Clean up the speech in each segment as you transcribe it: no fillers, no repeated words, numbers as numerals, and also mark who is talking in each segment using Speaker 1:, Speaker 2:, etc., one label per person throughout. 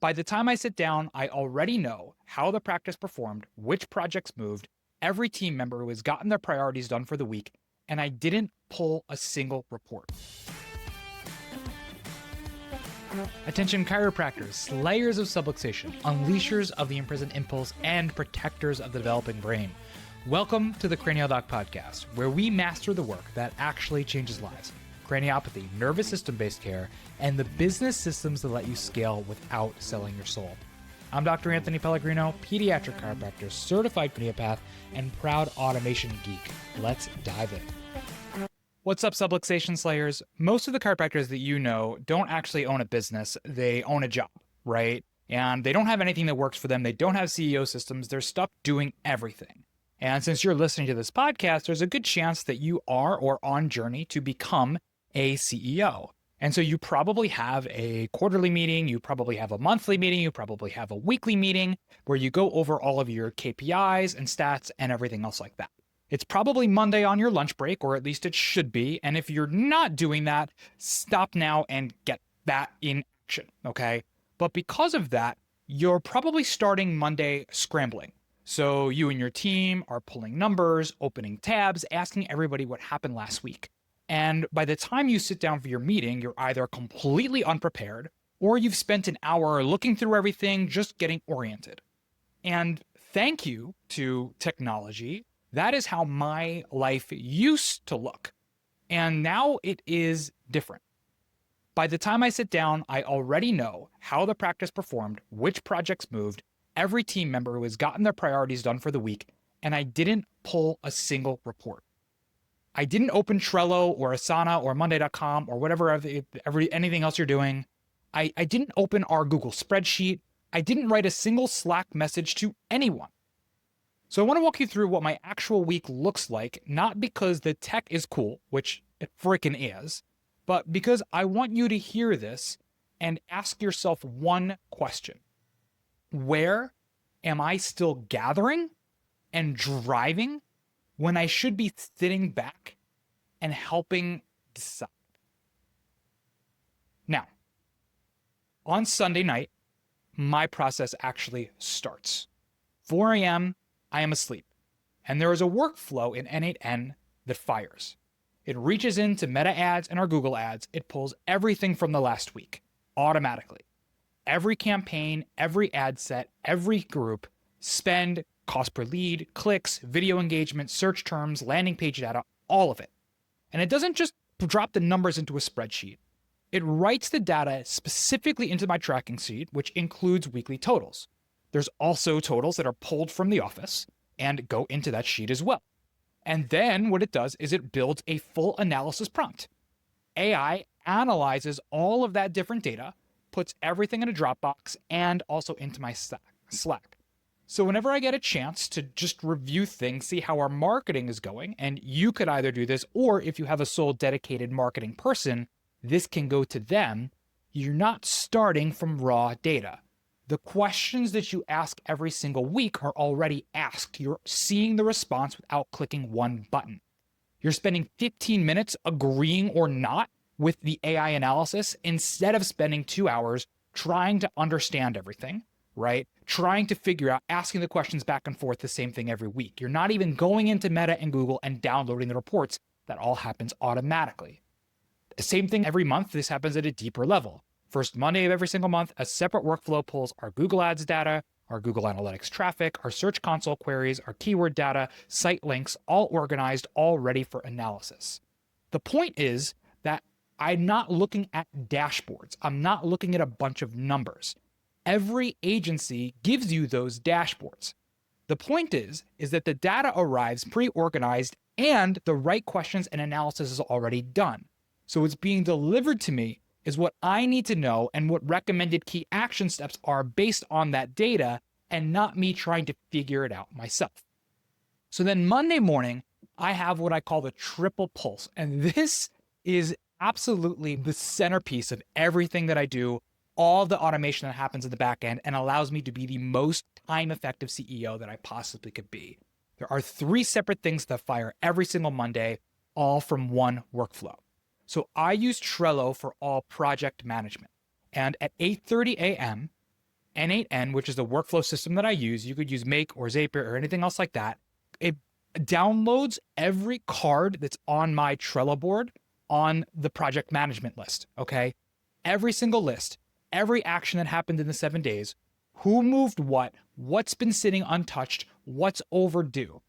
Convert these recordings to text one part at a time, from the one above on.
Speaker 1: By the time I sit down, I already know how the practice performed, which projects moved, every team member who has gotten their priorities done for the week, and I didn't pull a single report. Attention chiropractors, slayers of subluxation, unleashers of the imprisoned impulse, and protectors of the developing brain. Welcome to the Cranial Doc Podcast, where we master the work that actually changes lives. Craniopathy, nervous system-based care, and the business systems that let you scale without selling your soul. I'm Dr. Anthony Pellegrino, pediatric chiropractor, certified craniopath, and proud automation geek. Let's dive in. What's up, subluxation slayers? Most of the chiropractors that you know don't actually own a business. They own a job, right? And they don't have anything that works for them. They don't have CEO systems. They're stuck doing everything. And since you're listening to this podcast, there's a good chance that you are or on journey to become a CEO. And so you probably have a quarterly meeting, you probably have a monthly meeting, you probably have a weekly meeting where you go over all of your KPIs and stats and everything else like that. It's probably Monday on your lunch break, or at least it should be. And if you're not doing that, stop now and get that in action, okay? But because of that, you're probably starting Monday scrambling. So you and your team are pulling numbers, opening tabs, asking everybody what happened last week. And by the time you sit down for your meeting, you're either completely unprepared or you've spent an hour looking through everything, just getting oriented. And thank you to technology, that is how my life used to look. And now it is different. By the time I sit down, I already know how the practice performed, which projects moved, every team member who has gotten their priorities done for the week, and I didn't pull a single report. I didn't open Trello or Asana or Monday.com or whatever anything else you're doing. I didn't open our Google spreadsheet. I didn't write a single Slack message to anyone. So I want to walk you through what my actual week looks like, not because the tech is cool, which it freaking is, but because I want you to hear this and ask yourself one question. Where am I still gathering and driving when I should be sitting back and helping decide? Now, on Sunday night, my process actually starts. 4 a.m., I am asleep, and there is a workflow in N8N that fires. It reaches into Meta ads and our Google ads. It pulls everything from the last week automatically. Every campaign, every ad set, every group, spend, cost per lead, clicks, video engagement, search terms, landing page data, all of it. And it doesn't just drop the numbers into a spreadsheet. It writes the data specifically into my tracking sheet, which includes weekly totals. There's also totals that are pulled from the office and go into that sheet as well. And then what it does is it builds a full analysis prompt. AI analyzes all of that different data, puts everything in a Dropbox and also into my Slack. So whenever I get a chance to just review things, see how our marketing is going, and you could either do this, or if you have a sole dedicated marketing person, this can go to them. You're not starting from raw data. The questions that you ask every single week are already asked. You're seeing the response without clicking one button. You're spending 15 minutes agreeing or not with the AI analysis instead of spending 2 hours trying to understand everything, right? Trying to figure out, asking the questions back and forth, the same thing every week. You're not even going into Meta and Google and downloading the reports. That all happens automatically. The same thing every month. This happens at a deeper level. First Monday of every single month, a separate workflow pulls our Google Ads data, our Google Analytics traffic, our Search Console queries, our keyword data, site links, all organized, all ready for analysis. The point is that I'm not looking at dashboards. I'm not looking at a bunch of numbers. Every agency gives you those dashboards. The point is that the data arrives pre-organized and the right questions and analysis is already done. So what's being delivered to me is what I need to know and what recommended key action steps are based on that data and not me trying to figure it out myself. So then Monday morning, I have what I call the triple pulse. And this is absolutely the centerpiece of everything that I do, all the automation that happens in the back end, and allows me to be the most time-effective CEO that I possibly could be. There are 3 separate things that fire every single Monday, all from one workflow. So I use Trello for all project management. And at 8:30 a.m., N8N, which is the workflow system that I use. You could use Make or Zapier or anything else like that. It downloads every card that's on my Trello board on the project management list, okay? Every single list, every action that happened in the 7 days, who moved what, what's been sitting untouched, what's overdue.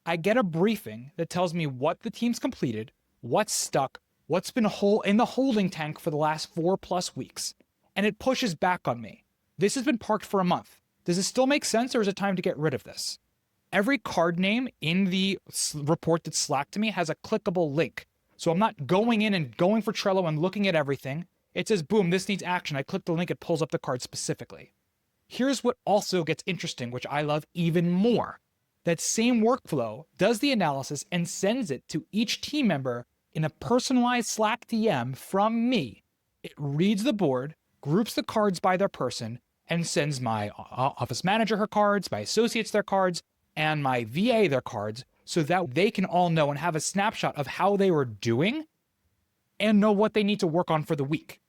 Speaker 1: I get a briefing that tells me what the team's completed, what's stuck, what's been in the holding tank for the last 4+ weeks, and it pushes back on me. This has been parked for a month. Does it still make sense, or is it time to get rid of this? Every card name in the report that's Slack to me has a clickable link. So I'm not going in and going for Trello and looking at everything. It says, boom, this needs action. I click the link, it pulls up the card specifically. Here's what also gets interesting, which I love even more. That same workflow does the analysis and sends it to each team member in a personalized Slack DM from me. It reads the board, groups the cards by their person, and sends my office manager her cards, my associates their cards, and my VA their cards, so that they can all know and have a snapshot of how they were doing and know what they need to work on for the week.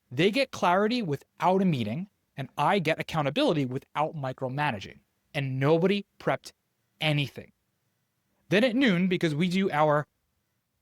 Speaker 1: They get clarity without a meeting, and I get accountability without micromanaging. And nobody prepped anything. Then at noon, because we do our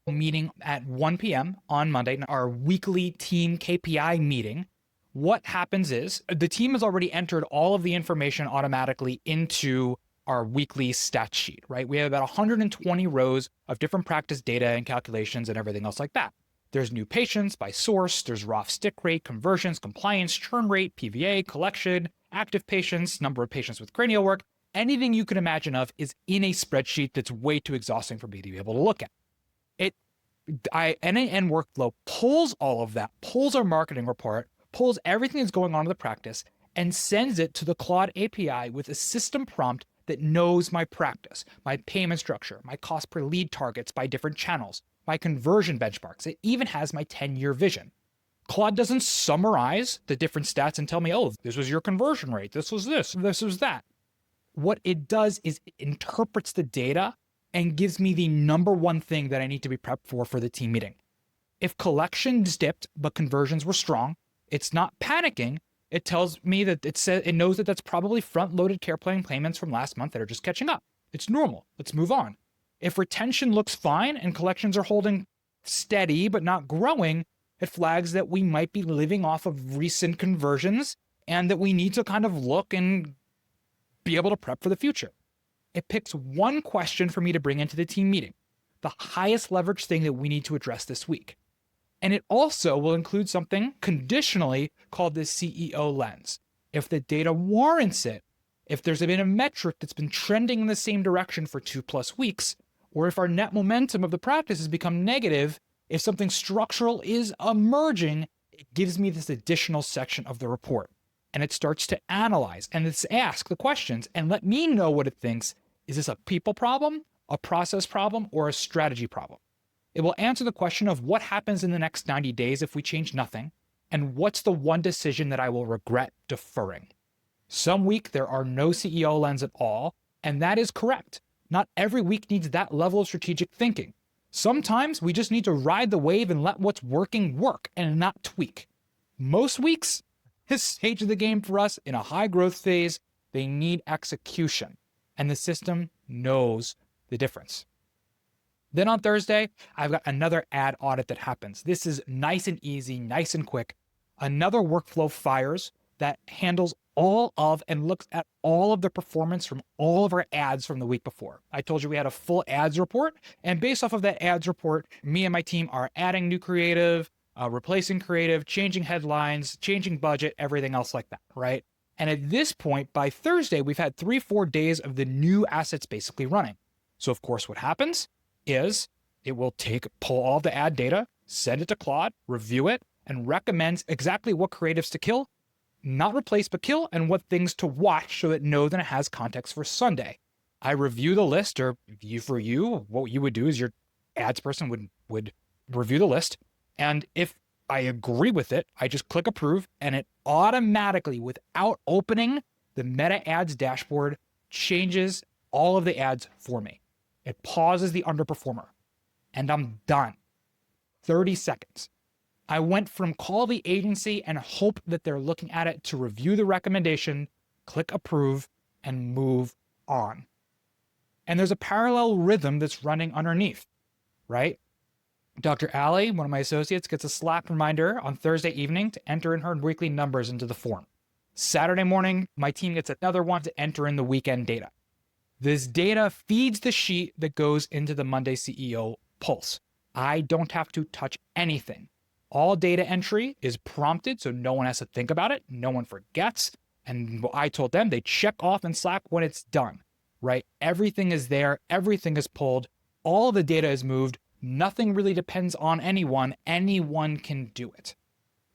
Speaker 1: meeting at 1 p.m. on Monday, our weekly team KPI meeting, what happens is the team has already entered all of the information automatically into our weekly stat sheet, right? We have about 120 rows of different practice data and calculations and everything else like that. There's new patients by source, there's ROF stick rate, conversions, compliance, churn rate, PVA, collection, active patients, number of patients with cranial work. Anything you can imagine of is in a spreadsheet that's way too exhausting for me to be able to look at. N8N workflow pulls all of that, pulls our marketing report, pulls everything that's going on in the practice, and sends it to the Claude API with a system prompt that knows my practice, my payment structure, my cost per lead targets by different channels, my conversion benchmarks. It even has my 10-year vision. Claude doesn't summarize the different stats and tell me, oh, this was your conversion rate, this was this was that. What it does is it interprets the data and gives me the number one thing that I need to be prepped for the team meeting. If collections dipped, but conversions were strong, it's not panicking. It tells me that it knows that that's probably front-loaded care plan payments from last month that are just catching up. It's normal. Let's move on. If retention looks fine and collections are holding steady but not growing, it flags that we might be living off of recent conversions and that we need to kind of look and be able to prep for the future. It picks one question for me to bring into the team meeting, the highest leverage thing that we need to address this week. And it also will include something conditionally called the CEO lens. If the data warrants it, if there's been a metric that's been trending in the same direction for 2+ weeks, or if our net momentum of the practice has become negative, if something structural is emerging, it gives me this additional section of the report. And it starts to analyze and it's ask the questions and let me know what it thinks. Is this a people problem, a process problem, or a strategy problem? It will answer the question of what happens in the next 90 days if we change nothing, and what's the one decision that I will regret deferring. Some week there are no CEO lens at all, and that is correct. Not every week needs that level of strategic thinking. Sometimes we just need to ride the wave and let what's working work and not tweak. Most weeks, this stage of the game for us in a high growth phase, they need execution, and the system knows the difference. Then on Thursday, I've got another ad audit that happens. This is nice and easy, nice and quick. Another workflow fires that handles all of and looks at all of the performance from all of our ads from the week before. I told you we had a full ads report, and based off of that ads report, me and my team are adding new creative, replacing creative, changing headlines, changing budget, everything else like that, right? And at this point, by Thursday, we've had 3-4 days of the new assets basically running. So of course, what happens is it will pull all the ad data, send it to Claude, review it, and recommends exactly what creatives to kill, not replace, but kill, and what things to watch so that it knows that it has context for Sunday. I review the list, or what you would do is your ads person would review the list, and if I agree with it, I just click approve, and it automatically, without opening the Meta Ads dashboard, changes all of the ads for me. It pauses the underperformer, and I'm done. 30 seconds. I went from call the agency and hope that they're looking at it to review the recommendation, click approve, and move on. And there's a parallel rhythm that's running underneath, right? Dr. Allie, one of my associates, gets a Slack reminder on Thursday evening to enter in her weekly numbers into the form. Saturday morning, my team gets another one to enter in the weekend data. This data feeds the sheet that goes into the Monday CEO Pulse. I don't have to touch anything. All data entry is prompted, so no one has to think about it. No one forgets. And I told them they check off in Slack when it's done, right? Everything is there. Everything is pulled. All the data is moved. Nothing really depends on anyone. Anyone can do it.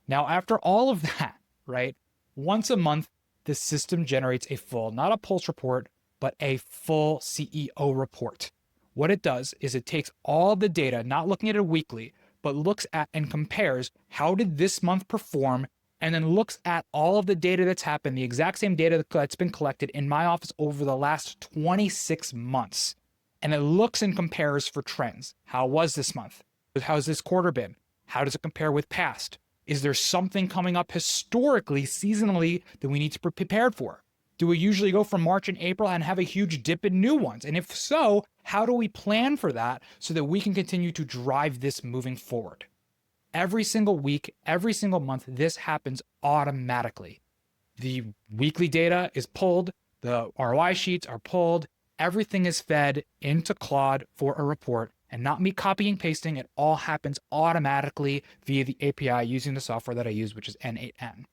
Speaker 1: Now, after all of that, right, once a month, the system generates a full, not a pulse report, but a full CEO report. What it does is it takes all the data, not looking at it weekly, but looks at and compares how did this month perform, and then looks at all of the data that's happened, the exact same data that's been collected in my office over the last 26 months. And it looks and compares for trends. How was this month? How's this quarter been? How does it compare with past? Is there something coming up historically, seasonally, that we need to be prepared for? Do we usually go from March and April and have a huge dip in new ones? And if so, how do we plan for that so that we can continue to drive this moving forward? Every single week, every single month, this happens automatically. The weekly data is pulled, the ROI sheets are pulled, everything is fed into Claude for a report, and not me copying and pasting. It all happens automatically via the API using the software that I use, which is N8N.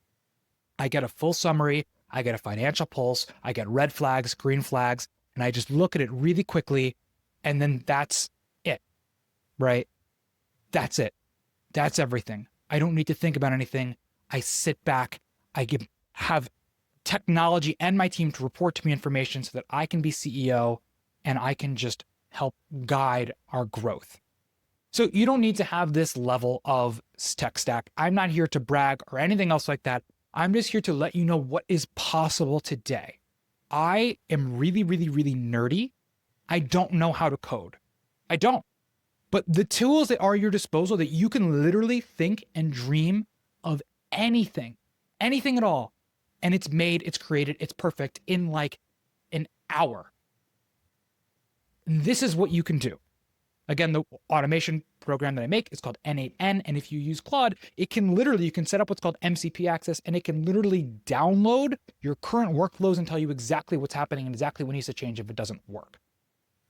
Speaker 1: I get a full summary, I get a financial pulse, I get red flags, green flags, and I just look at it really quickly, and then that's it, right? That's it. That's everything. I don't need to think about anything. I sit back, have technology and my team to report to me information so that I can be CEO and I can just help guide our growth. So you don't need to have this level of tech stack. I'm not here to brag or anything else like that. I'm just here to let you know what is possible today. I am really, really, really nerdy. I don't know how to code. I don't. But the tools that are at your disposal that you can literally think and dream of anything at all, and it's made, it's created, it's perfect in like an hour. And this is what you can do. Again, the automation program that I make is called N8N. And if you use Claude, you can set up what's called MCP access, and it can literally download your current workflows and tell you exactly what's happening and exactly what needs to change if it doesn't work.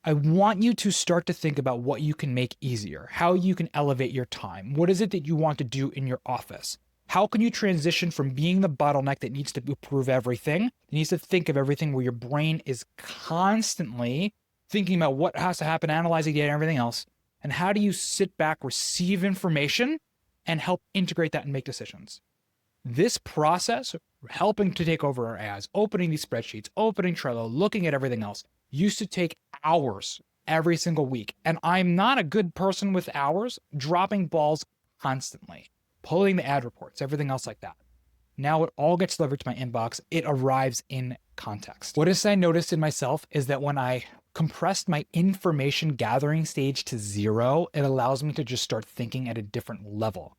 Speaker 1: I want you to start to think about what you can make easier, how you can elevate your time. What is it that you want to do in your office? How can you transition from being the bottleneck that needs to approve everything, that needs to think of everything, where your brain is constantly thinking about what has to happen, analyzing data and everything else, and how do you sit back, receive information, and help integrate that and make decisions? This process, helping to take over our ads, opening these spreadsheets, opening Trello, looking at everything else, used to take hours every single week. And I'm not a good person with hours, dropping balls constantly, pulling the ad reports, everything else like that. Now it all gets delivered to my inbox. It arrives in context. What I noticed in myself is that when I compressed my information gathering stage to 0, it allows me to just start thinking at a different level.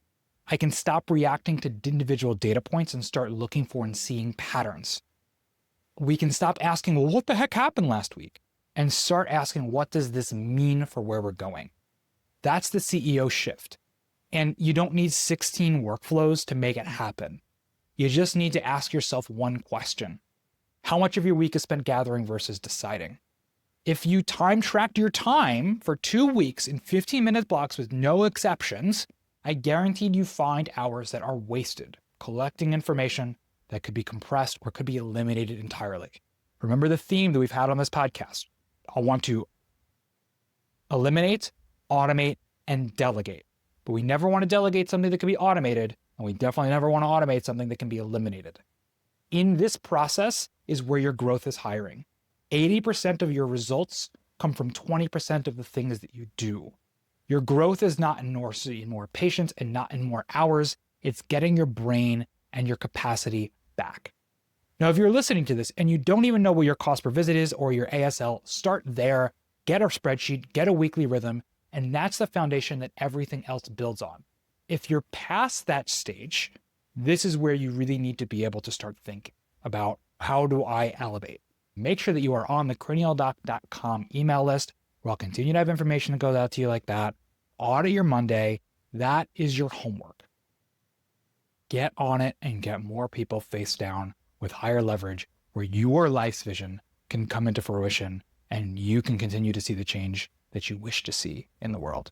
Speaker 1: I can stop reacting to individual data points and start looking for and seeing patterns. We can stop asking, well, what the heck happened last week? And start asking, what does this mean for where we're going? That's the CEO shift. And you don't need 16 workflows to make it happen. You just need to ask yourself one question. How much of your week is spent gathering versus deciding? If you time tracked your time for 2 weeks in 15-minute blocks with no exceptions, I guaranteed you find hours that are wasted collecting information that could be compressed or could be eliminated entirely. Remember the theme that we've had on this podcast. I want to eliminate, automate, and delegate. But we never want to delegate something that can be automated, and we definitely never want to automate something that can be eliminated. In this process is where your growth is hiring. 80% of your results come from 20% of the things that you do. Your growth is not in more patience and not in more hours. It's getting your brain and your capacity back. Now, if you're listening to this and you don't even know what your cost per visit is or your ASL, start there, get a spreadsheet, get a weekly rhythm, and that's the foundation that everything else builds on. If you're past that stage, this is where you really need to be able to start thinking about, how do I elevate? Make sure that you are on the cranialdoc.com email list, where I'll continue to have information that goes out to you like that. Audit your Monday. That is your homework. Get on it and get more people face down with higher leverage, where your life's vision can come into fruition and you can continue to see the change that you wish to see in the world.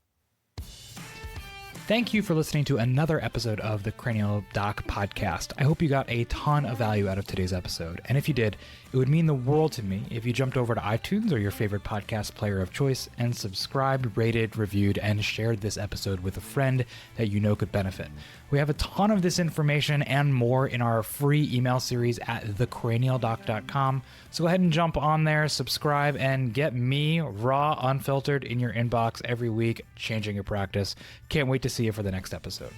Speaker 1: Thank you for listening to another episode of the Cranial Doc podcast. I hope you got a ton of value out of today's episode. And if you did, it would mean the world to me if you jumped over to iTunes or your favorite podcast player of choice and subscribed, rated, reviewed, and shared this episode with a friend that you know could benefit. We have a ton of this information and more in our free email series at thecranialdoc.com. So go ahead and jump on there, subscribe, and get me raw, unfiltered in your inbox every week, changing your practice. Can't wait to see you for the next episode.